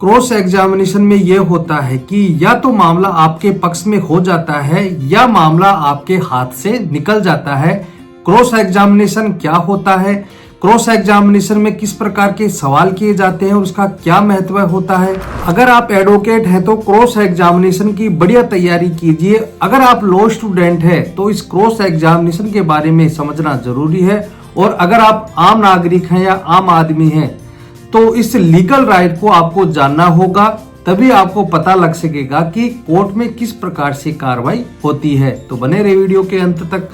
Cross examination में यह होता है कि या तो मामला आपके पक्ष में हो जाता है या मामला आपके हाथ से निकल जाता है। क्रॉस एग्जामिनेशन क्या होता है, क्रॉस एग्जामिनेशन में किस प्रकार के सवाल किए जाते हैं और उसका क्या महत्व होता है। अगर आप एडवोकेट हैं तो क्रॉस एग्जामिनेशन की बढ़िया तैयारी कीजिए। अगर आप लॉ स्टूडेंट हैं तो इस क्रॉस एग्जामिनेशन के बारे में समझना जरूरी है। और अगर आप आम नागरिक हैं या आम आदमी हैं तो इस लीगल राइट को आपको जानना होगा, तभी आपको पता लग सकेगा कि कोर्ट में किस प्रकार से कार्रवाई होती है। तो बने रहे वीडियो के अंत तक।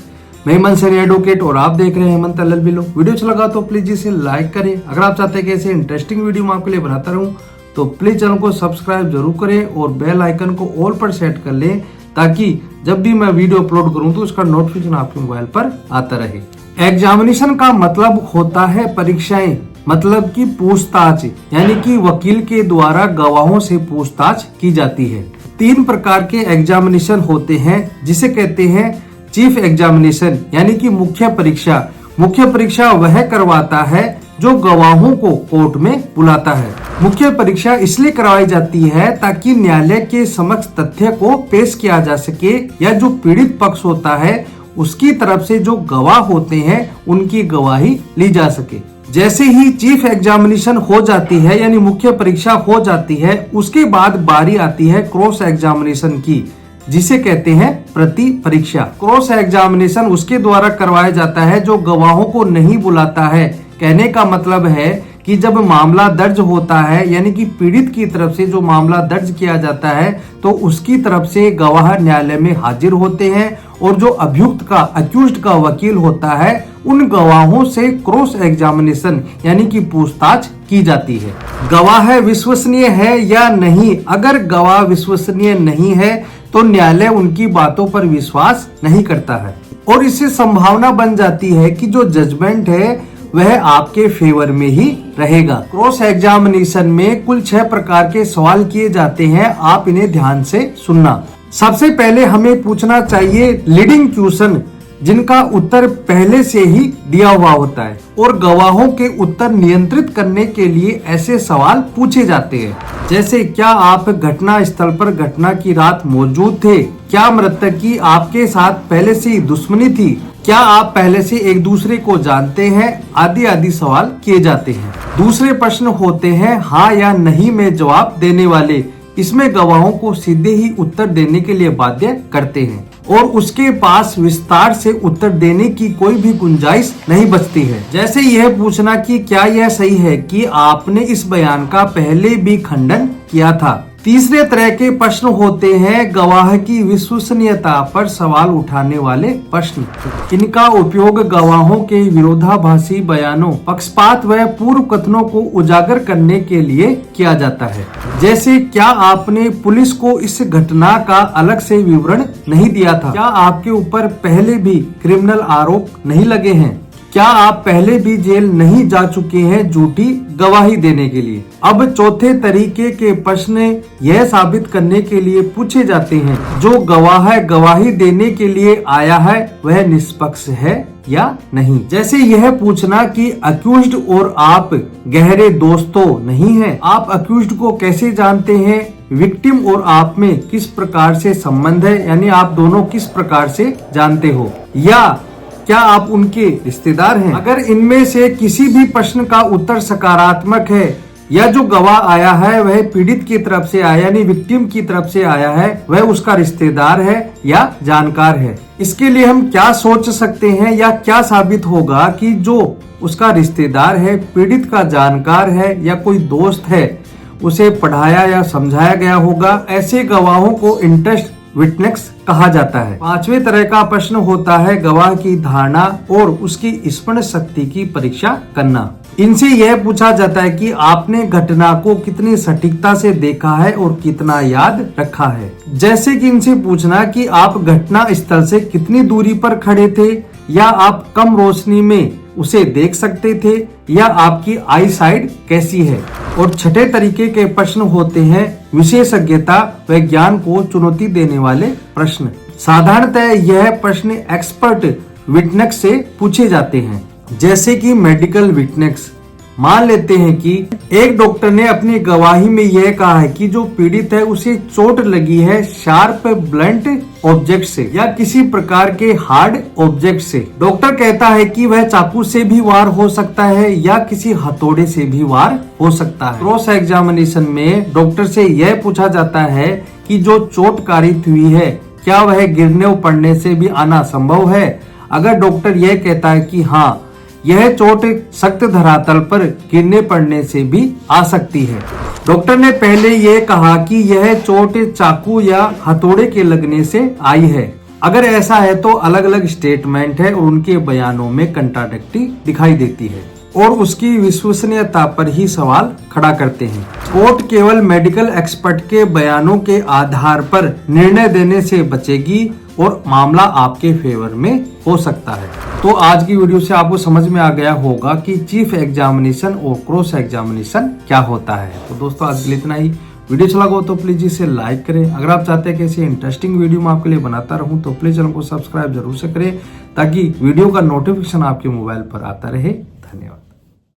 मैं हेमंत सैनी एडवोकेट और आप देख रहे हैं हेमंत LLB लॉ। वीडियो अच्छा लगा तो प्लीज इसे लाइक करें। अगर आप चाहते हैं कि ऐसे इंटरेस्टिंग वीडियो मैं आपके लिए बनाता रहूं तो प्लीज चैनल को सब्सक्राइब जरूर करें और बेल आइकन को ऑल पर सेट कर लें, ताकि जब भी मैं वीडियो अपलोड करूं तो उसका नोटिफिकेशन आपके मोबाइल पर आता रहे। एग्जामिनेशन का मतलब होता है परीक्षाएं, मतलब कि पूछताछ, यानी कि वकील के द्वारा गवाहों से पूछताछ की जाती है। 3 प्रकार के एग्जामिनेशन होते हैं, जिसे कहते हैं चीफ एग्जामिनेशन, यानी कि मुख्य परीक्षा। मुख्य परीक्षा वह करवाता है जो गवाहों को कोर्ट में बुलाता है। मुख्य परीक्षा इसलिए करवाई जाती है ताकि न्यायालय के समक्ष तथ्य को पेश किया जा सके, या जो पीड़ित पक्ष होता है उसकी तरफ से जो गवाह होते हैं उनकी गवाही ली जा सके। जैसे ही चीफ एग्जामिनेशन हो जाती है, यानी मुख्य परीक्षा हो जाती है, उसके बाद बारी आती है क्रॉस एग्जामिनेशन की, जिसे कहते हैं प्रति परीक्षा। क्रॉस एग्जामिनेशन उसके द्वारा करवाया जाता है जो गवाहों को नहीं बुलाता है। कहने का मतलब है कि जब मामला दर्ज होता है, यानी कि पीड़ित की तरफ से जो मामला दर्ज किया जाता है, तो उसकी तरफ से गवाह न्यायालय में हाजिर होते हैं और जो अभियुक्त का अक्यूज्ड का वकील होता है उन गवाहों से क्रॉस एग्जामिनेशन यानी कि पूछताछ की जाती है। गवाह विश्वसनीय है या नहीं? अगर गवाह विश्वसनीय नहीं है तो न्यायालय उनकी बातों पर विश्वास नहीं करता है और इससे संभावना बन जाती है कि जो जजमेंट है वह आपके फेवर में ही रहेगा। क्रॉस एग्जामिनेशन में कुल 6 प्रकार के सवाल किए जाते हैं, आप इन्हें ध्यान से सुनना। सबसे पहले हमें पूछना चाहिए लीडिंग क्वेश्चन, जिनका उत्तर पहले से ही दिया हुआ होता है, और गवाहों के उत्तर नियंत्रित करने के लिए ऐसे सवाल पूछे जाते हैं, जैसे क्या आप घटना स्थल पर घटना की रात मौजूद थे? क्या मृतक की आपके साथ पहले से ही दुश्मनी थी? क्या आप पहले से एक दूसरे को जानते हैं? आदि आदि सवाल किए जाते हैं। दूसरे प्रश्न होते हैं हाँ या नहीं में जवाब देने वाले। इसमें गवाहों को सीधे ही उत्तर देने के लिए बाध्य करते हैं और उसके पास विस्तार से उत्तर देने की कोई भी गुंजाइश नहीं बचती है। जैसे यह पूछना कि क्या यह सही है कि आपने इस बयान का पहले भी खंडन किया था। तीसरे तरह के प्रश्न होते हैं गवाह की विश्वसनीयता पर सवाल उठाने वाले प्रश्न। इनका उपयोग गवाहों के विरोधाभासी बयानों, पक्षपात व पूर्व कथनों को उजागर करने के लिए किया जाता है। जैसे क्या आपने पुलिस को इस घटना का अलग से विवरण नहीं दिया था? क्या आपके ऊपर पहले भी क्रिमिनल आरोप नहीं लगे हैं? क्या आप पहले भी जेल नहीं जा चुके हैं झूठी गवाही देने के लिए? अब चौथे तरीके के प्रश्न यह साबित करने के लिए पूछे जाते हैं जो गवाह गवाही देने के लिए आया है वह निष्पक्ष है या नहीं। जैसे यह पूछना कि अक्यूज्ड और आप गहरे दोस्तों नहीं हैं? आप अक्यूज्ड को कैसे जानते हैं? विक्टिम और आप में किस प्रकार से संबंध है, यानी आप दोनों किस प्रकार से जानते हो? या क्या आप उनके रिश्तेदार हैं? अगर इनमें से किसी भी प्रश्न का उत्तर सकारात्मक है या जो गवाह आया है वह पीड़ित की तरफ से आया, यानी विक्टिम की तरफ से आया है, वह उसका रिश्तेदार है या जानकार है, इसके लिए हम क्या सोच सकते हैं या क्या साबित होगा कि जो उसका रिश्तेदार है, पीड़ित का जानकार है या कोई दोस्त है, उसे पढ़ाया या समझाया गया होगा। ऐसे गवाहों को इंटरेस्ट विटनेस कहा जाता है। 5वें तरह का प्रश्न होता है गवाह की धारणा और उसकी स्मरण शक्ति की परीक्षा करना। इनसे यह पूछा जाता है कि आपने घटना को कितनी सटीकता से देखा है और कितना याद रखा है। जैसे कि इनसे पूछना कि आप घटना स्थल से कितनी दूरी पर खड़े थे, या आप कम रोशनी में उसे देख सकते थे, या आपकी आई साइड कैसी है। और 6ठे तरीके के प्रश्न होते हैं विशेषज्ञता व ज्ञान को चुनौती देने वाले प्रश्न। साधारणतः यह प्रश्न एक्सपर्ट विटनेस से पूछे जाते हैं, जैसे कि मेडिकल विटनेस, मान लेते हैं कि एक डॉक्टर ने अपनी गवाही में यह कहा है कि जो पीड़ित है उसे चोट लगी है शार्प ब्लंट ऑब्जेक्ट से या किसी प्रकार के हार्ड ऑब्जेक्ट से। डॉक्टर कहता है कि वह चाकू से भी वार हो सकता है या किसी हथौड़े से भी वार हो सकता है। क्रॉस एग्जामिनेशन में डॉक्टर से यह पूछा जाता है कि जो चोट कारित हुई है क्या वह गिरने और पड़ने से भी आना संभव है। अगर डॉक्टर यह कहता है कि हाँ, यह चोट सख्त धरातल पर गिरने पड़ने से भी आ सकती है। डॉक्टर ने पहले यह कहा कि यह चोट चाकू या हथौड़े के लगने से आई है। अगर ऐसा है तो अलग अलग स्टेटमेंट है और उनके बयानों में कंट्राडिक्टी दिखाई देती है और उसकी विश्वसनीयता पर ही सवाल खड़ा करते हैं। कोर्ट केवल मेडिकल एक्सपर्ट के बयानों के आधार पर निर्णय देने से बचेगी और मामला आपके फेवर में हो सकता है। तो आज की वीडियो से आपको समझ में आ गया होगा कि चीफ एग्जामिनेशन और क्रॉस एग्जामिनेशन क्या होता है। तो दोस्तों आज के लिए इतना ही। वीडियो अच्छा लगा हो तो प्लीज इसे लाइक करें। अगर आप चाहते हैं कि ऐसी इंटरेस्टिंग वीडियो मैं आपके लिए बनाता रहूं तो प्लीज चैनल को सब्सक्राइब जरूर से करें ताकि वीडियो का नोटिफिकेशन आपके मोबाइल पर आता रहे। धन्यवाद।